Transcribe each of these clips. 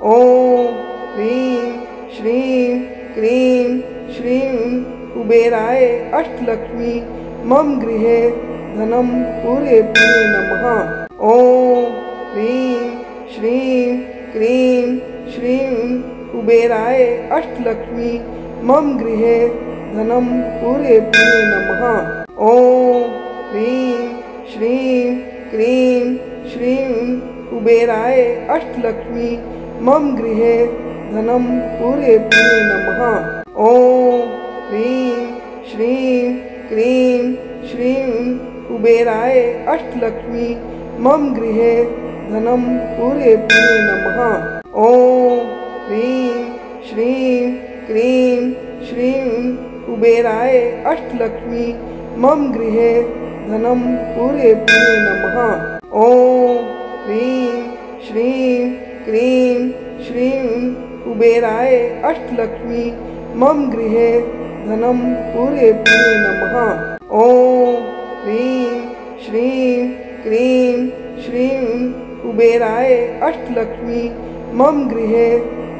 ॐ ह्रीं श्रीं क्रीं श्रीं कुबेराय अष्टलक्ष्मी मम गृहे धनं पूरे पूरे नमः। ॐ ह्रीं श्रीं क्रीं श्रीं कुबेराय अष्टलक्ष्मी मम गृहे धनं पूरे पूरे नमः। ॐ ह्रीं श्रीं क्रीं श्रीं कुबेराय अष्टलक्ष्मी मम गृहे धनं पूरे पूरे नमः। ॐ ह्रीं श्रीं क्रीं श्रीं कुबेराय अष्टलक्ष्मी मम गृहे धनं पूरे पूरे नमः। ॐ ह्रीं श्रीं क्रीं श्रीं कुबेराय अष्टलक्ष्मी मम गृहे धनं पूरे पूरे नमः। ॐ ह्रीं श्रीं क्रीं श्रीं कुबेराय अष्टलक्ष्मी मम गृहे धनं पूरे पूरे नमः। ॐ ह्रीं श्रीं क्रीं श्रीं कुबेराय अष्टलक्ष्मी मम गृहे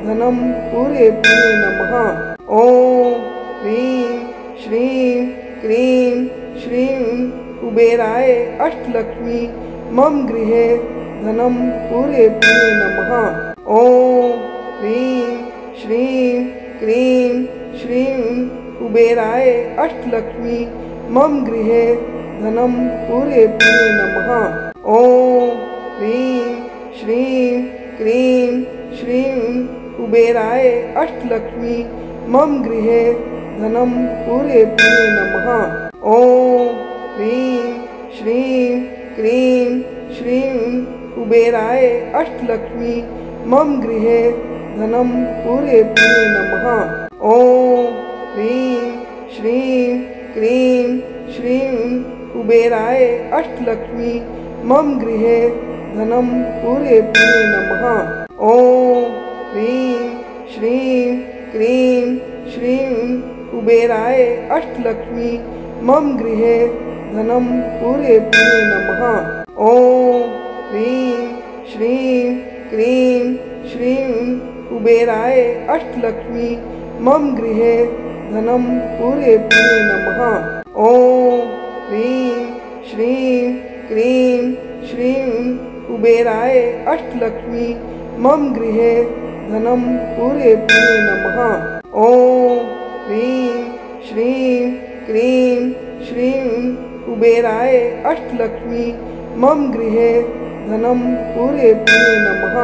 धनं पूरे पूरे नमः। ॐ ह्रीं श्रीं क्रीं श्रीं कुबेराय अष्टलक्ष्मी मम गृहे धनं पूरे पूरे नमः। ॐ ह्रीं श्रीं क्रीं श्रीं कुबेराय अष्टलक्ष्मी मम गृहे धनं पूरे पूरे नमः। ॐ ह्रीं श्रीं क्रीं श्रीं कुबेराय अष्टलक्ष्मी मम गृहे धनं पूरे पूरे नमः। ॐ ह्रीं श्रीं क्रीं श्रीं कुबेराय अष्टलक्ष्मी मम गृहे धनं पूरे पूरे नमः। ॐ ह्रीं श्रीं क्रीं श्रीं कुबेराय अष्टलक्ष्मी मम गृहे धनं पूरे पूरे नमः। ॐ ह्रीं श्रीं क्रीं श्रीं कुबेराय अष्टलक्ष्मी मम गृहे धनं पूरे पूरे नमः। ॐ ह्रीं श्रीं क्रीं श्रीं कुबेराय अष्टलक्ष्मी मम गृहे धनं पूरे पूरे नमः। ॐ ह्रीं श्रीं क्रीं श्रीं कुबेराय अष्टलक्ष्मी मम गृहे धनं पूरे पूरे नमः। ॐ ह्रीं श्रीं क्रीं श्रीं कुबेराय अष्टलक्ष्मी मम गृहे धनं पूरे पूरे नमः।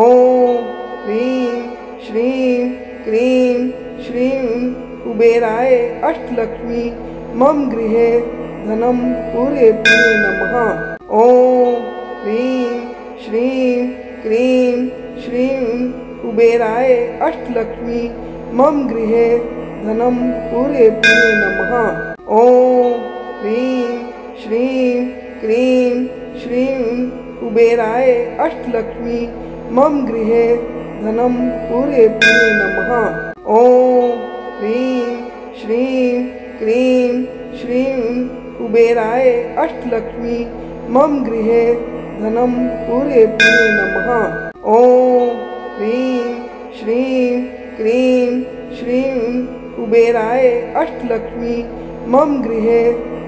ॐ ह्रीं श्रीं क्रीं श्रीं कुबेराय अष्टलक्ष्मी मम गृहे धनं पूरे पूरे नमः। ॐ ह्रीं श्रीं क्रीं श्रीं कुबेराय अष्टलक्ष्मी मम गृहे धनं पूरे पूरे नमः। ॐ ह्रीं श्रीं क्रीं श्रीं कुबेराय अष्टलक्ष्मी मम गृहे धनं पूरे पूरे नमः। ॐ ह्रीं श्रीं क्रीं श्रीं कुबेराय अष्टलक्ष्मी मम गृहे धनं पूरे पूरे नमः। ॐ ह्रीं श्रीं क्रीं श्रीं कुबेराय अष्टलक्ष्मी मम गृहे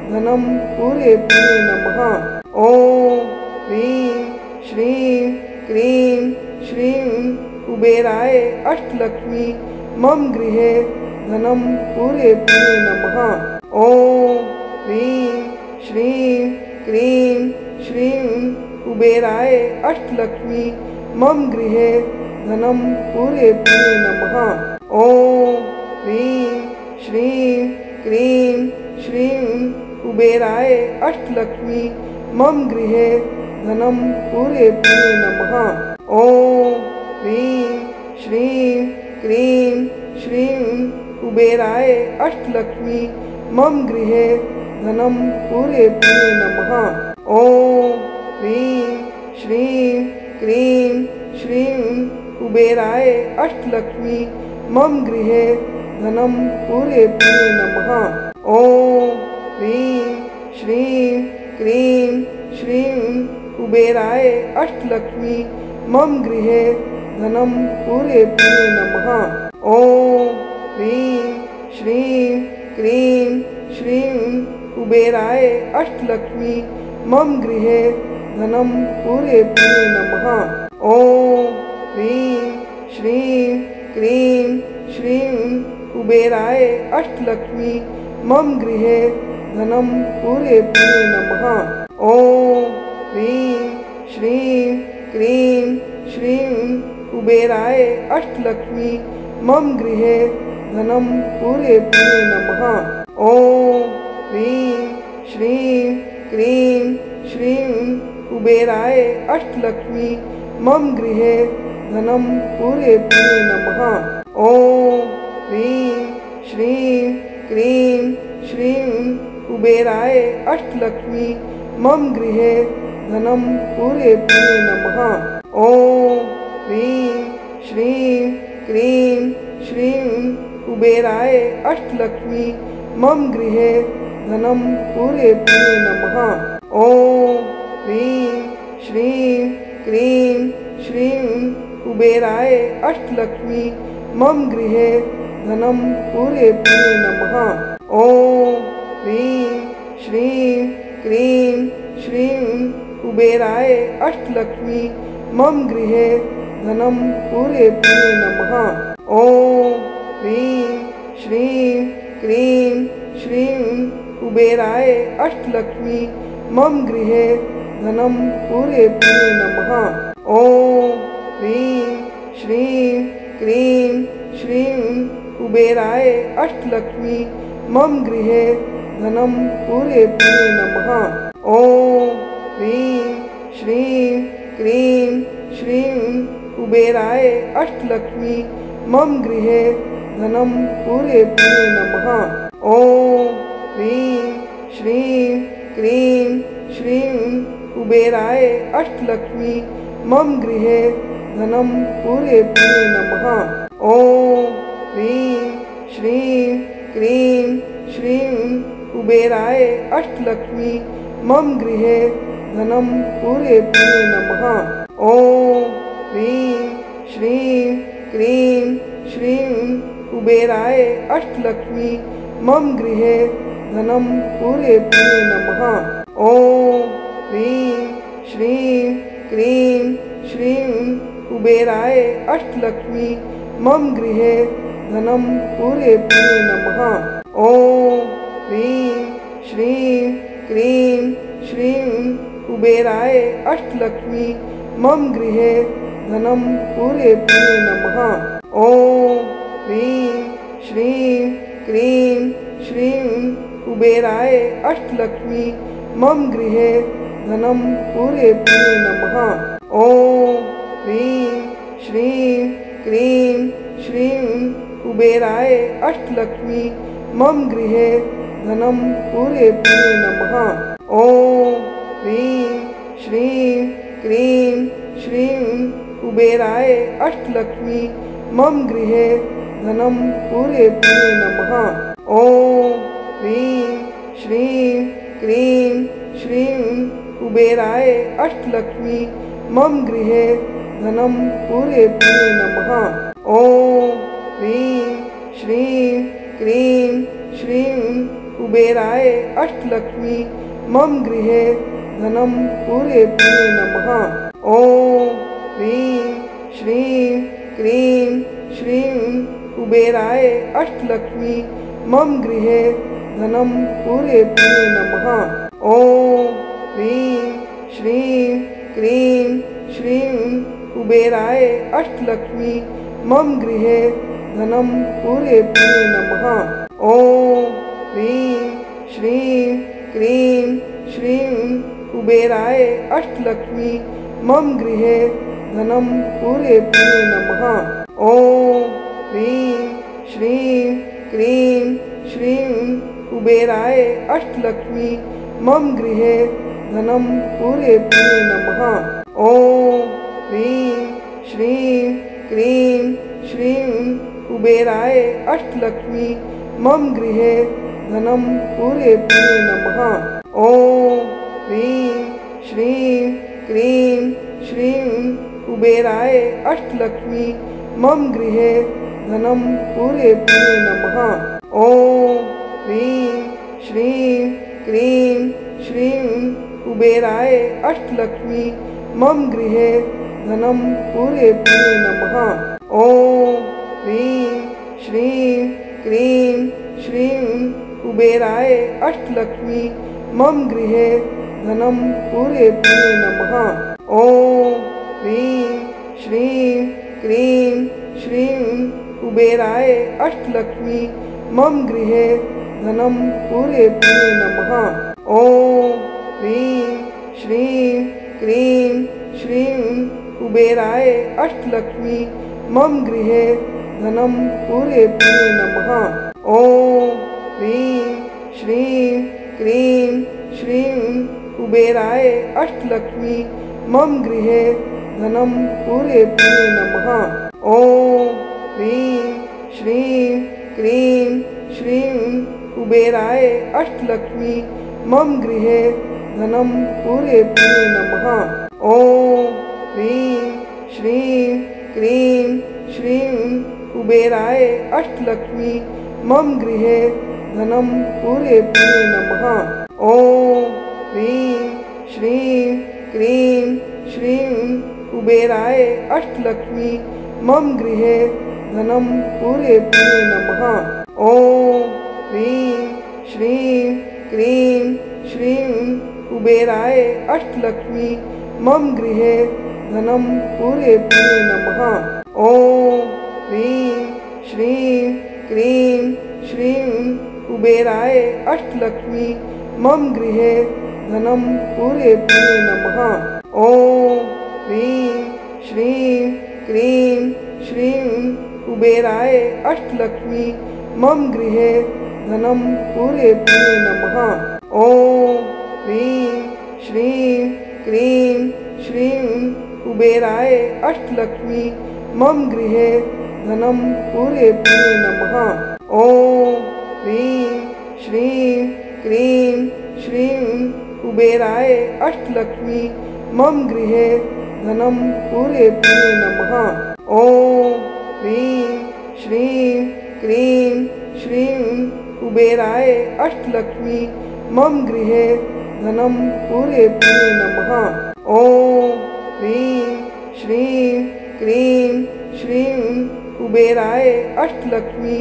धनं पूरे पूरे नमः। ॐ ह्रीं श्रीं क्रीं श्रीं कुबेराय अष्टलक्ष्मी मम गृहे धनं पूरे पूरे नमः। ॐ ह्रीं श्रीं क्रीं श्रीं कुबेराय अष्टलक्ष्मी मम गृहे धनं पूरे पूरे नमः। ॐ ह्रीं श्रीं क्रीं श्रीं कुबेराय अष्टलक्ष्मी मम गृहे धनं पूरे पूरे नमः। ॐ ह्रीं श्रीं क्रीं श्रीं कुबेराय अष्टलक्ष्मी मम गृहे धनं पूरे पूरे नमः। ॐ ह्रीं श्रीं क्रीं श्रीं कुबेराय अष्टलक्ष्मी मम गृहे धनं पूरे पूरे नमः। ॐ ह्रीं श्रीं क्रीं श्रीं कुबेराय अष्टलक्ष्मी मम गृहे धनं पूरे पुणे नमः। ॐ ह्रीं श्रीं क्रीं श्रीं कुबेराय अष्टलक्ष्मी मम गृहे धनं पूरे पुणे नमः। ॐ ह्रीं श्रीं क्रीं श्रीं कुबेराय अष्टलक्ष्मी मम गृहे धनं पूरे पुणे नमः। ॐ ह्रीं श्रीं क्रीं श्रीं कुबेराय अष्टलक्ष्मी मम गृहे धनं पूरे पुणे नमः। ॐ ह्रीं श्रीं क्रीं श्रीं कुबेराय अष्टलक्ष्मी मम गृहे धनं पूरे पुणे नमः। ॐ ह्रीं श्रीं क्रीं श्रीं कुबेराय अष्टलक्ष्मी मम गृहे धनं पूरे पुणे नमः। ॐ ह्रीं श्रीं क्रीं श्रीं कुबेराय अष्टलक्ष्मी मम गृहे धनं पूरे पुणे नमः। ॐ ह्रीं श्रीं क्रीं श्रीं कुबेराय अष्टलक्ष्मी मम गृहे धनं पूरे पुणे नमः। ॐ ह्रीं श्रीं क्रीं श्रीं कुबेराय अष्टलक्ष्मी मम गृहे धनं पूरे पुणे नमः। ॐ ह्रीं श्रीं क्रीं श्रीं कुबेराय अष्टलक्ष्मी मम गृहे धनं पूरे पुणे नमः। ॐ ह्रीं श्रीं क्रीं श्रीं कुबेराय अष्टलक्ष्मी मम गृहे धनं पूरे पुणे नमः। ॐ ह्रीं श्रीं क्रीं श्रीं कुबेराय अष्टलक्ष्मी मम गृहे धनं पूरे पुणे नमः। ॐ ह्रीं श्रीं क्रीं श्रीं कुबेराय अष्टलक्ष्मी मम गृहे धनं पूरे पुणे नमः। ॐ ह्रीं श्रीं क्रीं श्रीं कुबेराय अष्टलक्ष्मी मम गृहे धनं पूरे पुणे नमः। ॐ ह्रीं श्रीं क्रीं श्रीं कुबेराय अष्टलक्ष्मी मम गृहे धनं पूरे पुणे नमः। ॐ ह्रीं श्रीं क्रीं श्रीं कुबेराय अष्टलक्ष्मी मम गृहे धनं पूरे पुणे नमः। ॐ ह्रीं श्रीं क्रीं श्रीं कुबेराय अष्टलक्ष्मी मम गृहे धनं पूरे पुणे नमः। ॐ ह्रीं श्रीं क्रीं श्रीं कुबेराय अष्टलक्ष्मी मम गृहे धनं पूरे पुणे नमः। ॐ ह्रीं श्रीं क्रीं श्रीं कुबेराय अष्टलक्ष्मी मम गृहे धनं पूरे पुणे नमः। ॐ ह्रीं श्रीं क्रीं श्रीं कुबेराय अष्टलक्ष्मी मम गृहे धनं पूरे पुणे नमः। ॐ ह्रीं श्रीं क्रीं श्रीं कुबेराय अष्टलक्ष्मी मम गृहे धनं पूरे पुणे नमः। ॐ ह्रीं श्रीं क्रीं श्रीं कुबेराय अष्टलक्ष्मी मम गृहे धनं पूरे पुणे नमः। ॐ ह्रीं श्रीं क्रीं श्रीं कुबेराय अष्टलक्ष्मी मम गृहे धनं पूरे पुणे नमः। ॐ ह्रीं श्रीं क्रीं श्रीं कुबेराय अष्टलक्ष्मी मम गृहे धनं पूरे पुणे नमः। ॐ ह्रीं श्रीं क्रीं श्रीं कुबेराय अष्टलक्ष्मी मम गृहे धनं पूरे पुणे नमः। ॐ ह्रीं श्रीं क्रीं श्रीं कुबेराय अष्टलक्ष्मी मम गृहे धनं पूरे पुणे नमः। ॐ ह्रीं श्रीं क्रीं श्रीं कुबेराय अष्टलक्ष्मी मम गृहे धनं पूरे पुणे नमः। ॐ ह्रीं श्रीं क्रीं श्रीं कुबेराय अष्टलक्ष्मी मम गृहे धनं पूरे पूरे नमः। ॐ ह्रीं श्रीं क्रीं श्रीं कुबेराय अष्टलक्ष्मी मम गृहे धनं पूरे पूरे नमः। ॐ ह्रीं श्रीं क्रीं श्रीं कुबेराय अष्टलक्ष्मी मम गृहे धनं पूरे पूरे नमः। ॐ ह्रीं श्रीं क्रीं श्रीं कुबेराय अष्टलक्ष्मी मम गृहे धनं पूरे पूरे नमः। ॐ ह्रीं श्रीं क्रीं श्रीं कुबेराय अष्टलक्ष्मी मम गृहे धनं पूरे पूरे नमः। ॐ ह्रीं श्रीं क्रीं श्रीं कुबेराय अष्टलक्ष्मी मम गृहे धनं पूरे पूरे नमः। ॐ ह्रीं श्रीं क्रीं श्रीं कुबेराय अष्टलक्ष्मी मम गृहे धनं पूरे पूरे नमः। ॐ ह्रीं श्रीं क्रीं श्रीं कुबेराय अष्टलक्ष्मी मम गृहे धनं पूरे पूरे नमः। ॐ ह्रीं श्रीं क्रीं श्रीं कुबेराय अष्टलक्ष्मी मम गृहे धनं पूरे पूरे नमः। ॐ ह्रीं श्रीं क्रीं श्रीं कुबेराय अष्टलक्ष्मी मम गृहे धनं पूरे पूरे नमः। ॐ ह्रीं श्रीं क्रीं श्रीं कुबेराय अष्टलक्ष्मी मम गृहे धनं पूरे पूरे नमः। ॐ ह्रीं श्रीं क्रीं श्रीं कुबेराय अष्टलक्ष्मी मम गृहे धनं पूरे पूरे नमः। ॐ ह्रीं श्रीं क्रीं श्रीं कुबेराय अष्टलक्ष्मी मम गृहे धनं पूरे पूरे नमः। ॐ ह्रीं श्रीं क्रीं श्रीं कुबेराय अष्टलक्ष्मी मम गृहे धनं पूरे पूरे नमः। ॐ ह्रीं श्रीं क्रीं श्रीं कुबेराय अष्टलक्ष्मी मम गृहे धनं पूरे पूरे नमः। ॐ ह्रीं श्रीं क्रीं श्रीं कुबेराय अष्टलक्ष्मी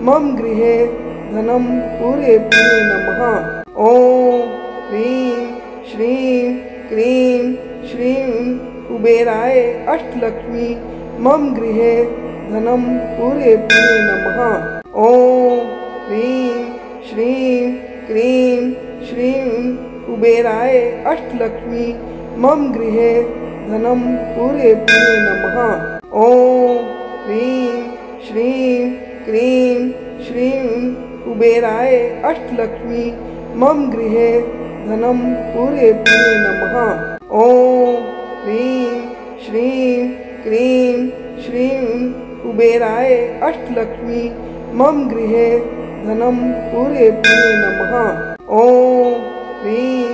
मम गृहे धनं पूरे पूरे नमः। ॐ ह्रीं श्रीं क्रीं श्रीं कुबेराय अष्टलक्ष्मी मम गृहे धनं पूरे पूरे नमः। ॐ ह्रीं श्रीं क्रीं श्रीं कुबेराय अष्टलक्ष्मी मम गृहे धनं पूरे पूरे नमः। ॐ ह्रीं श्रीं क्रीं श्रीं कुबेराय अष्टलक्ष्मी मम गृहे धनं पूरे पूरे नमः। ॐ ह्रीं श्रीं क्रीं श्रीं कुबेराय अष्टलक्ष्मी मम गृहे धनं पूरे पूरे नमः। ॐ ह्रीं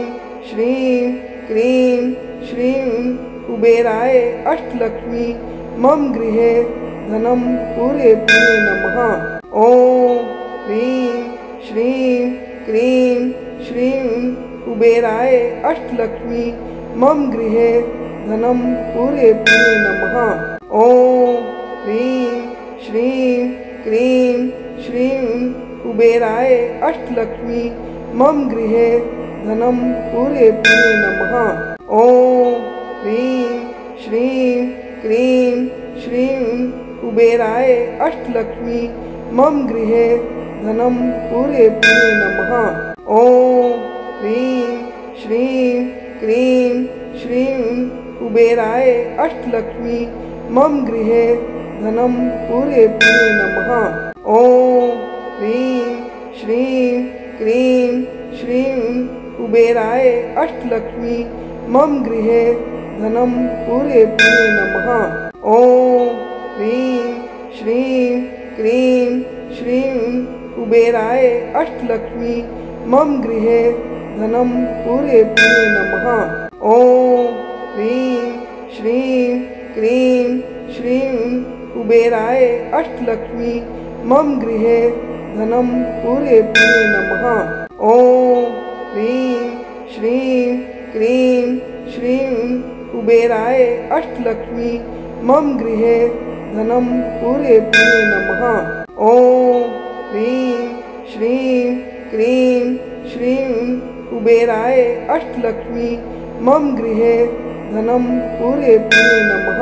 श्रीं क्रीं श्रीं कुबेराय अष्टलक्ष्मी मम गृहे धनं पूरे पूरे नमः। ॐ ह्रीं श्रीं क्रीं श्रीं कुबेराय अष्टलक्ष्मी मम गृहे धनं पूरे पूरे नमः। ॐ ह्रीं श्रीं क्रीं श्रीं कुबेराय अष्टलक्ष्मी मम गृहे धनं पूरे पूरे नमः। ॐ ह्रीं श्रीं क्रीं श्रीं कुबेराय अष्टलक्ष्मी मम गृहे धनं पूरे पूरे नमः। ॐ ह्रीं श्रीं क्रीं श्रीं कुबेराय अष्टलक्ष्मी मम गृहे धनं पूरे पूरे नमः। ॐ ह्रीं श्रीं क्रीं श्रीं कुबेराय अष्टलक्ष्मी मम गृहे धनं पूरे पूरे नमः। ॐ ह्रीं श्रीं क्रीं श्रीं कुबेराय अष्टलक्ष्मी मम गृहे धनं पूरे पूरे नमः। ॐ ह्रीं श्रीं क्रीं श्रीं कुबेराय अष्टलक्ष्मी मम गृहे धनं पूरे पूरे नमः। ॐ ह्रीं श्रीं क्रीं श्रीं कुबेराय अष्टलक्ष्मी मम गृहे धनं पूरे पूरे नमः। ॐ ह्रीं श्रीं क्रीं श्रीं कुबेराय अष्टलक्ष्मी मम गृहे धनं पूरे पूरे नमः।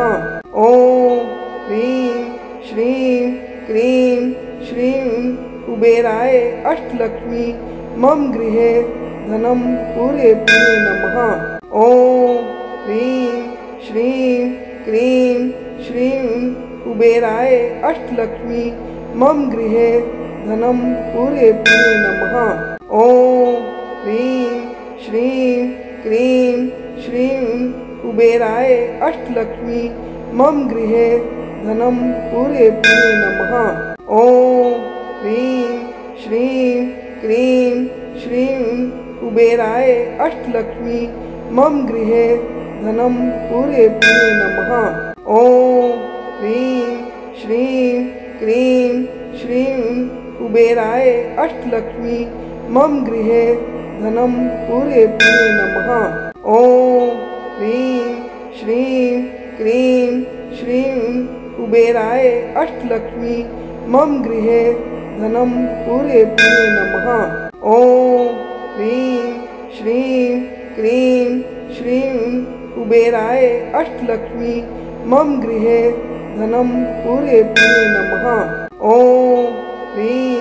ॐ ह्रीं श्रीं क्रीं श्रीं कुबेराय अष्टलक्ष्मी मम गृहे धनं पूरे पूरे नमः। ॐ ह्रीं श्रीं क्रीं श्रीं कुबेराय अष्टलक्ष्मी मम गृहे धनं पूरे पूरे नमः। ॐ ह्रीं श्रीं क्रीं श्रीं कुबेराय अष्टलक्ष्मी मम गृहे धनं पूरे पूरे नमः। ॐ ह्रीं श्रीं क्रीं श्रीं कुबेराय अष्टलक्ष्मी मम गृहे धनं पूरे पूरे नमः। ॐ ह्रीं श्रीं क्रीं श्रीं कुबेराय अष्टलक्ष्मी मम गृहे धनं पूरे पूरे नमः। ॐ ह्रीं श्रीं क्रीं श्रीं कुबेराय अष्टलक्ष्मी मम गृहे धनं पूरे पूरे नमः। ॐ ह्रीं श्रीं क्रीं श्रीं कुबेराय अष्टलक्ष्मी मम गृहे धनं पूरे पूरे नमः। ॐ ह्रीं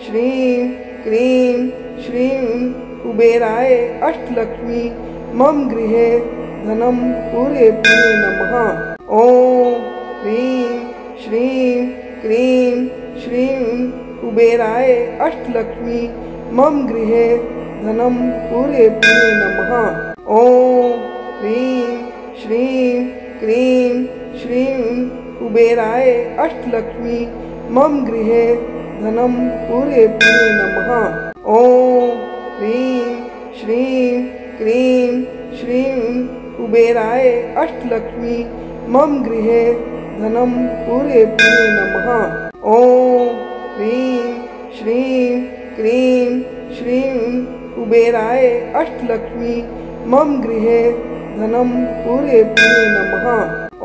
श्रीं क्रीं श्रीं कुबेराय अष्टलक्ष्मी मम गृहे धनं पूरे पूरे नमः। ॐ ह्रीं श्रीं क्रीं श्रीं कुबेराय अष्टलक्ष्मी मम गृहे धनं पूरे पूरे नमः। ॐ ह्रीं श्रीं क्रीं श्रीं कुबेराय अष्टलक्ष्मी मम गृहे धनं पूरे पूरे नमः। ॐ ह्रीं श्रीं क्रीं श्रीं कुबेराय अष्टलक्ष्मी मम गृहे धनं पूरे पूरे नमः। ॐ ह्रीं श्रीं क्रीं श्रीं कुबेराय अष्टलक्ष्मी मम गृहे धनं पूरे पूरे नमः।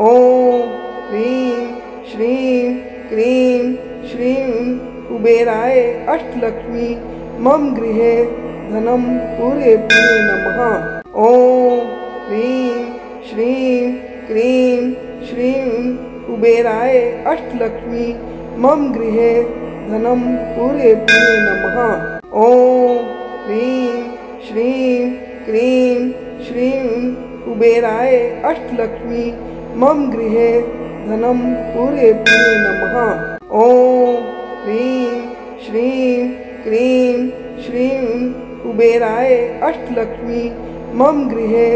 ॐ ह्रीं श्रीं क्रीं श्रीं कुबेराय अष्टलक्ष्मी मम गृहे धनं पूरे पूरे नमः। ॐ ह्रीं श्रीं क्रीं श्रीं कुबेराय अष्टलक्ष्मी मम गृहे धनं पूरे पूरे नमः। ॐ ह्रीं श्रीं क्रीं श्रीं कुबेराय अष्टलक्ष्मी मम गृहे धनं पूरे पूरे नमः। ॐ ह्रीं श्रीं क्रीं श्रीं कुबेराय अष्टलक्ष्मी मम गृहे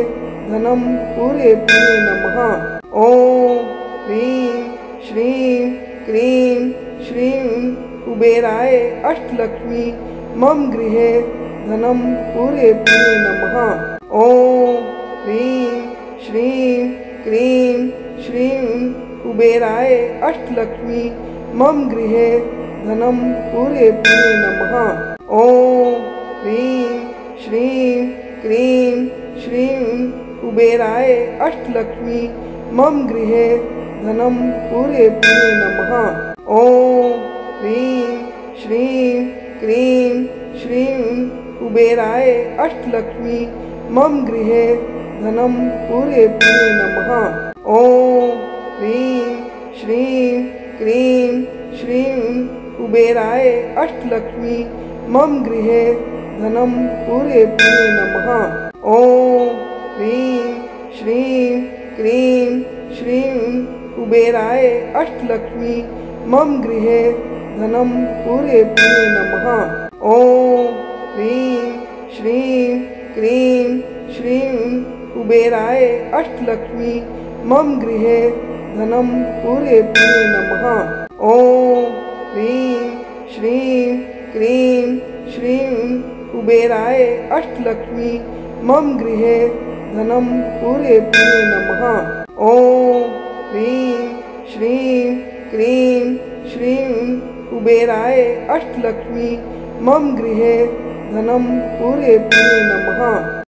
धनं पूरे पूरे नमः। ॐ ह्रीं श्रीं क्रीं श्रीं कुबेराय अष्टलक्ष्मी मम गृहे धनं पूरे पूरे नमः। ॐ ह्रीं श्रीं क्रीं श्रीं कुबेराय अष्टलक्ष्मी मम गृहे धनं पूरे पूरे नमः। ॐ ह्रीं श्रीं क्रीं श्रीं कुबेराय अष्टलक्ष्मी मम गृहे धनं पूरे पूरे नमः। ॐ ह्रीं श्रीं क्रीं श्रीं कुबेराय अष्टलक्ष्मी मम गृहे धनं पूरे पूरे नमः। ॐ ह्रीं श्रीं क्रीं श्रीं कुबेराय अष्टलक्ष्मी मम गृहे धनं पूरे पूरे नमः। ॐ ह्रीं श्रीं क्रीं श्रीं कुबेराय अष्टलक्ष्मी मम गृहे धनं पूरे पूरे नमः। ॐ ह्रीं श्रीं क्रीं श्रीं कुबेराय अष्टलक्ष्मी मम गृहे धनं पूरे पूरे नमः। ॐ ह्रीं श्रीं क्रीं श्रीं कुबेराय अष्टलक्ष्मी मम गृहे धनं पूरे पूरे नमः। ॐ श्रीं क्रीं श्रीं कुबेराय अष्टलक्ष्मी मम गृहे धनं पूरे नमः।